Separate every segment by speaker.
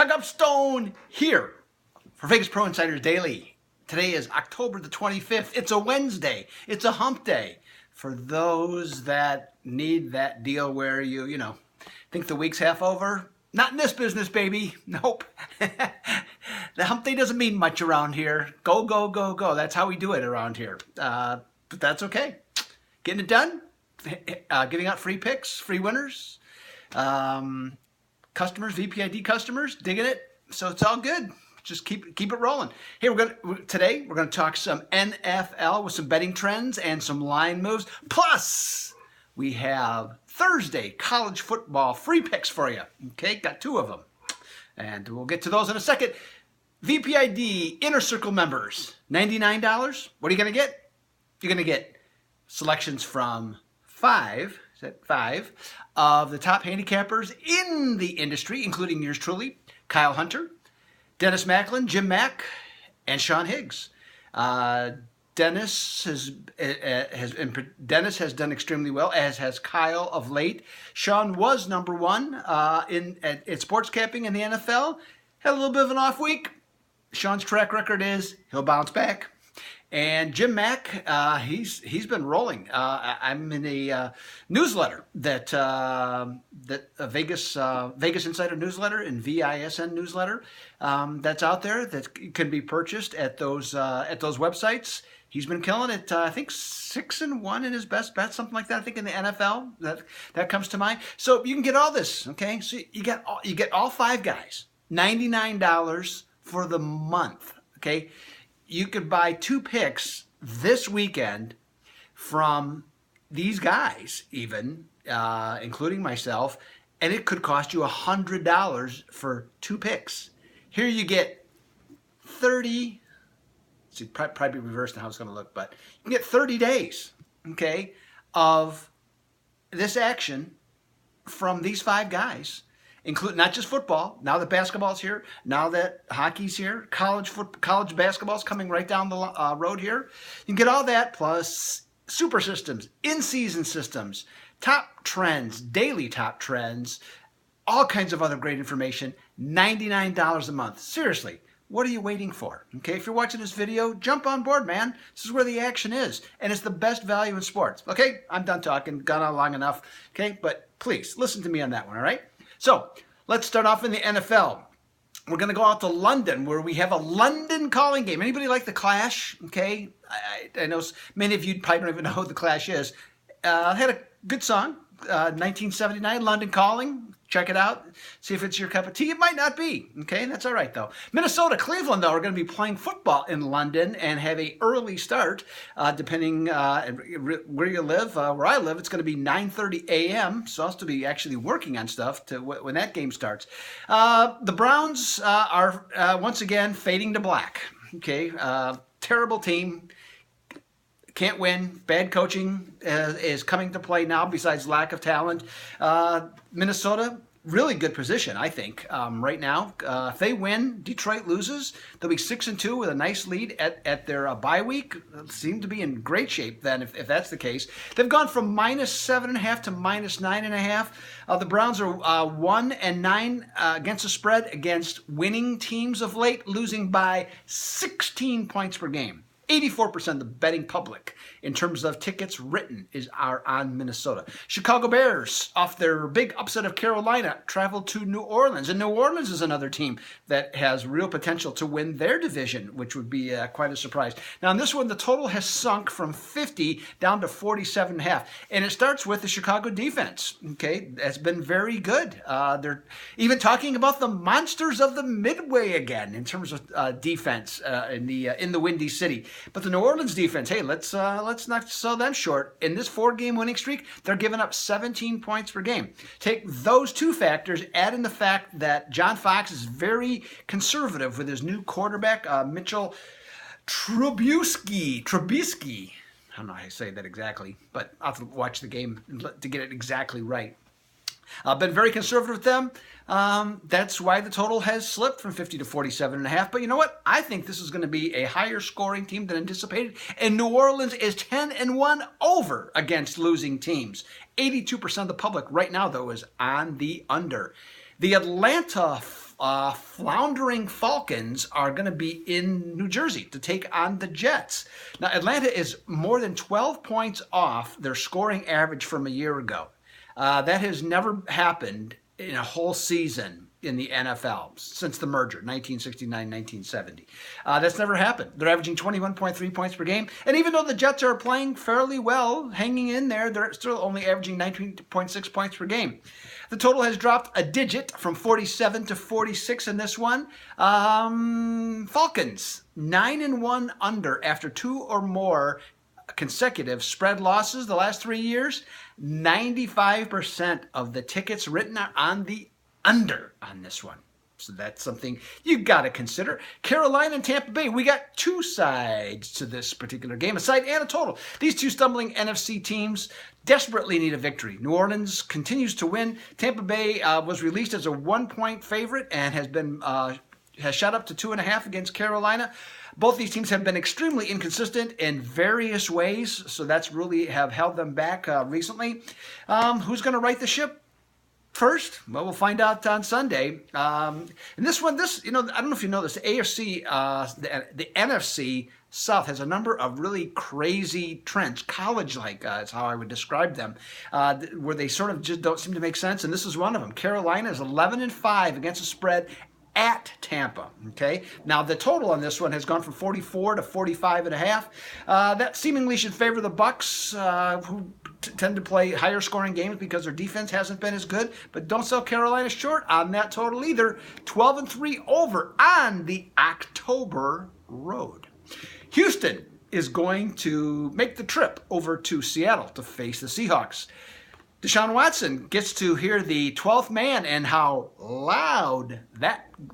Speaker 1: Doug Upstone here for Vegas Pro Insiders Daily. Today is October the 25th. It's a Wednesday. It's a hump day. For those that need that deal where you think the week's half over, not in this business, baby. Nope. The hump day doesn't mean much around here. Go, go, go, go. That's how we do it around here. But that's okay. Getting it done. Giving out free picks, free winners. Customers, VPID customers, digging it. So it's all good. Just keep it rolling. Hey, today we're gonna talk some NFL with some betting trends and some line moves. Plus, we have Thursday college football free picks for you. Okay, got two of them, and we'll get to those in a second. VPID Inner Circle members, $99. What are you gonna get? You're gonna get selections from five of the top handicappers in the industry, including yours truly, Kyle Hunter, Dennis Macklin, Jim Mack, and Sean Higgs. Dennis has done extremely well, as has Kyle of late. Sean was number one in sports capping in the NFL. Had a little bit of an off week. Sean's track record is he'll bounce back. And Jim Mack, he's been rolling. I'm in a newsletter that Vegas Insider newsletter and VISN newsletter that's out there that can be purchased at those websites. He's been killing it. I think 6-1 in his best bet, something like that. I think in the NFL that comes to mind. So you can get all this. Okay, so you get all five guys, $99 for the month. Okay. You could buy two picks this weekend from these guys, even, including myself, and it could cost you $100 for two picks. Here you get 30, probably reversed in how it's going to look, but you can get 30 days, okay, of this action from these five guys. Include not just football. Now that basketball's here, now that hockey's here, college basketball's coming right down the road here. You can get all that plus super systems, in-season systems, top trends, daily top trends, all kinds of other great information. $99 a month. Seriously, what are you waiting for? Okay, if you're watching this video, jump on board, man. This is where the action is, and it's the best value in sports. Okay, I'm done talking. Gone on long enough. Okay, but please listen to me on that one. All right. So let's start off in the NFL. We're going to go out to London, where we have a London calling game. Anybody like the Clash? Okay, I know many of you probably don't even know who the Clash is. Had a good song, 1979, London Calling. Check it out. See if it's your cup of tea. It might not be. Okay, that's all right, though. Minnesota, Cleveland, though, are going to be playing football in London and have an early start, depending where you live. Where I live, it's going to be 9:30 a.m., so I'll still be actually working on stuff when that game starts. The Browns are, once again, fading to black. Okay, terrible team. Can't win. Bad coaching is coming to play now, besides lack of talent. Minnesota, really good position, I think, right now. If they win, Detroit loses, they'll be 6-2 with a nice lead at their bye week. Seem to be in great shape then, if that's the case. They've gone from -7.5 to -9.5. The Browns are 1-9 against the spread against winning teams of late, losing by 16 points per game. 84% of the betting public in terms of tickets written are on Minnesota. Chicago Bears, off their big upset of Carolina, traveled to New Orleans. And New Orleans is another team that has real potential to win their division, which would be quite a surprise. Now, in this one, the total has sunk from 50 down to 47.5. And it starts with the Chicago defense. Okay, that's been very good. They're even talking about the monsters of the Midway again in terms of defense in the Windy City. But the New Orleans defense, hey, let's not sell them short. In this 4-game winning streak, they're giving up 17 points per game. Take those two factors, add in the fact that John Fox is very conservative with his new quarterback, Mitchell Trubisky. I don't know how to say that exactly, but I'll have to watch the game to get it exactly right. Been very conservative with them. That's why the total has slipped from 50 to 47.5. But you know what? I think this is going to be a higher scoring team than anticipated. And New Orleans is 10-1 over against losing teams. 82% of the public right now, though, is on the under. The Atlanta floundering Falcons are going to be in New Jersey to take on the Jets. Now, Atlanta is more than 12 points off their scoring average from a year ago. That has never happened in a whole season in the NFL since the merger, 1969-1970. That's never happened. They're averaging 21.3 points per game. And even though the Jets are playing fairly well, hanging in there, they're still only averaging 19.6 points per game. The total has dropped a digit from 47 to 46 in this one. Falcons, 9-1 under after 2 or more consecutive spread losses the last 3 years. 95% of the tickets written are on the under on this one. So that's something you got to consider. Carolina and Tampa Bay, we got two sides to this particular game, a side and a total. These two stumbling NFC teams desperately need a victory. New Orleans continues to win. Tampa Bay was released as a 1-point favorite and has shot up to 2.5 against Carolina. Both these teams have been extremely inconsistent in various ways, so that's really have held them back recently. Who's going to right the ship first? Well, we'll find out on Sunday. And this one, I don't know if you know this, the AFC, the NFC South has a number of really crazy trends, college-like is how I would describe them, where they sort of just don't seem to make sense, and this is one of them. Carolina is 11-5 against the spread at Tampa. Okay, now the total on this one has gone from 44 to 45.5. That seemingly should favor the Bucks, who tend to play higher scoring games because their defense hasn't been as good. But don't sell Carolina short on that total either. 12-3 over on the October road. Houston is going to make the trip over to Seattle to face the Seahawks. Deshaun Watson gets to hear the 12th man and how loud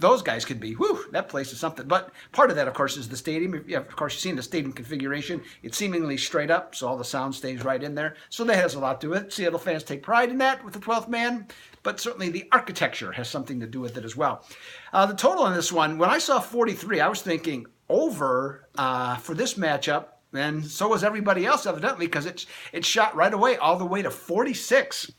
Speaker 1: those guys could be. Whew, that place is something. But part of that, of course, is the stadium. Yeah, of course, you've seen the stadium configuration. It's seemingly straight up, so all the sound stays right in there. So that has a lot to do with it. Seattle fans take pride in that with the 12th man, but certainly the architecture has something to do with it as well. The total on this one, when I saw 43, I was thinking over for this matchup. And so was everybody else, evidently, because it shot right away, all the way to 46.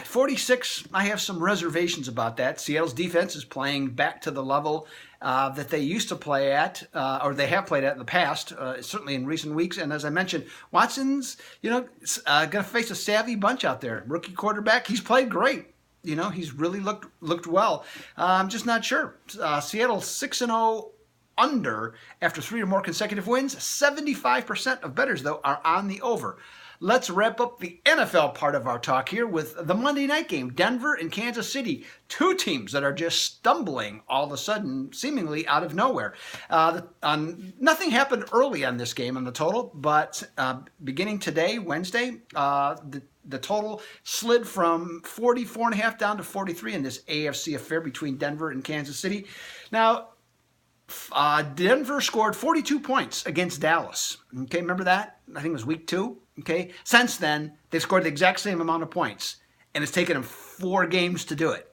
Speaker 1: 46, I have some reservations about that. Seattle's defense is playing back to the level that they used to play at, or they have played at in the past, certainly in recent weeks. And as I mentioned, Watson's, going to face a savvy bunch out there. Rookie quarterback, he's played great. He's really looked well. I'm just not sure. Seattle 6-0. Under after 3 or more consecutive wins. 75% of bettors, though, are on the over. Let's wrap up the NFL part of our talk here with the Monday night game, Denver and Kansas City. Two teams that are just stumbling all of a sudden, seemingly out of nowhere. Nothing happened early on this game on the total, but beginning today, Wednesday, the total slid from 44.5 down to 43 in this AFC affair between Denver and Kansas City. Now, Denver scored 42 points against Dallas. Okay, remember that? I think it was week 2. Okay, since then, they've scored the exact same amount of points, and it's taken them 4 games to do it.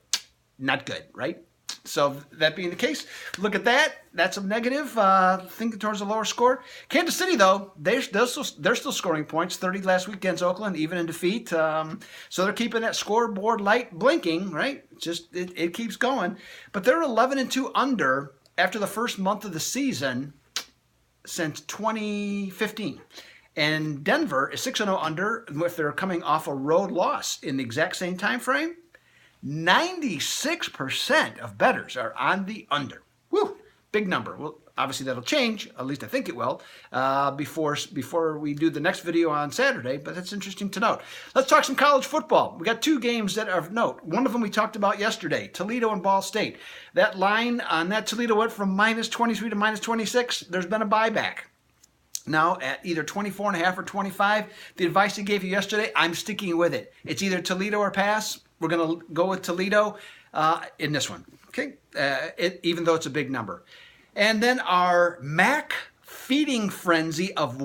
Speaker 1: Not good, right? So that being the case, look at that. That's a negative, thinking towards a lower score. Kansas City, though, they're still scoring points. 30 last week against Oakland, even in defeat. So they're keeping that scoreboard light blinking, right? It keeps going. But they're 11-2 under after the first month of the season since 2015. And Denver is 6-0 under if they're coming off a road loss in the exact same time frame. 96% of bettors are on the under. Woo, big number. Well, obviously that'll change, at least I think it will, before we do the next video on Saturday, but that's interesting to note. Let's talk some college football. We got 2 games that are of note. One of them we talked about yesterday, Toledo and Ball State. That line on that Toledo went from -23 to -26. There's been a buyback. Now at either 24.5 or 25. The advice I gave you yesterday, I'm sticking with it. It's either Toledo or pass. We're going to go with Toledo in this one, okay? Even though it's a big number. And then our MAC feeding frenzy of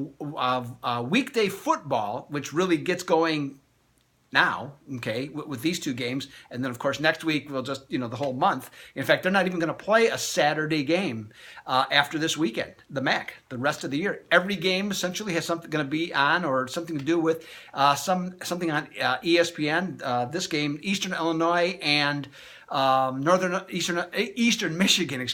Speaker 1: weekday football, which really gets going now, okay, with these two games. And then, of course, next week we'll just, the whole month. In fact, they're not even going to play a Saturday game after this weekend, the MAC, the rest of the year. Every game essentially has something going to be on or something to do with something on ESPN. This game, Eastern Illinois and Eastern Michigan,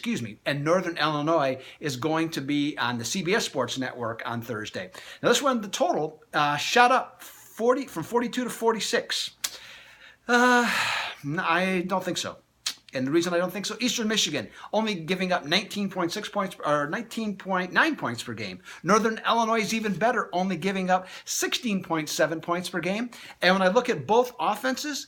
Speaker 1: and Northern Illinois is going to be on the CBS Sports Network on Thursday. Now, this one, the total shot up from 42 to 46. I don't think so. And the reason I don't think so, Eastern Michigan only giving up 19.6 points or 19.9 points per game. Northern Illinois is even better, only giving up 16.7 points per game. And when I look at both offenses,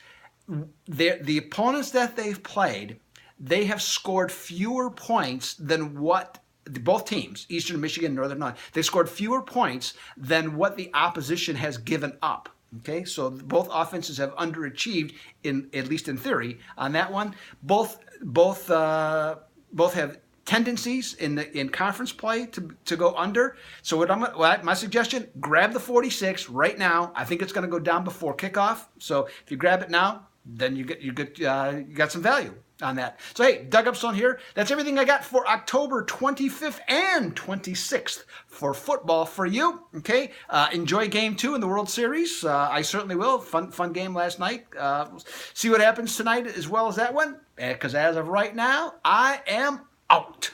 Speaker 1: the opponents that they've played, they have scored fewer points than what both teams, Eastern Michigan and Northern Illinois, they scored fewer points than what the opposition has given up. Okay, so both offenses have underachieved, at least in theory, on that one. Both have tendencies in conference play to go under. So my suggestion: grab the 46 right now. I think it's going to go down before kickoff. So if you grab it now, then you got some value on that. So hey, Doug Upstone here. That's everything I got for October 25th and 26th for football for you. Okay, enjoy Game 2 in the World Series. I certainly will. Fun game last night. See what happens tonight as well as that one. Because as of right now, I am out.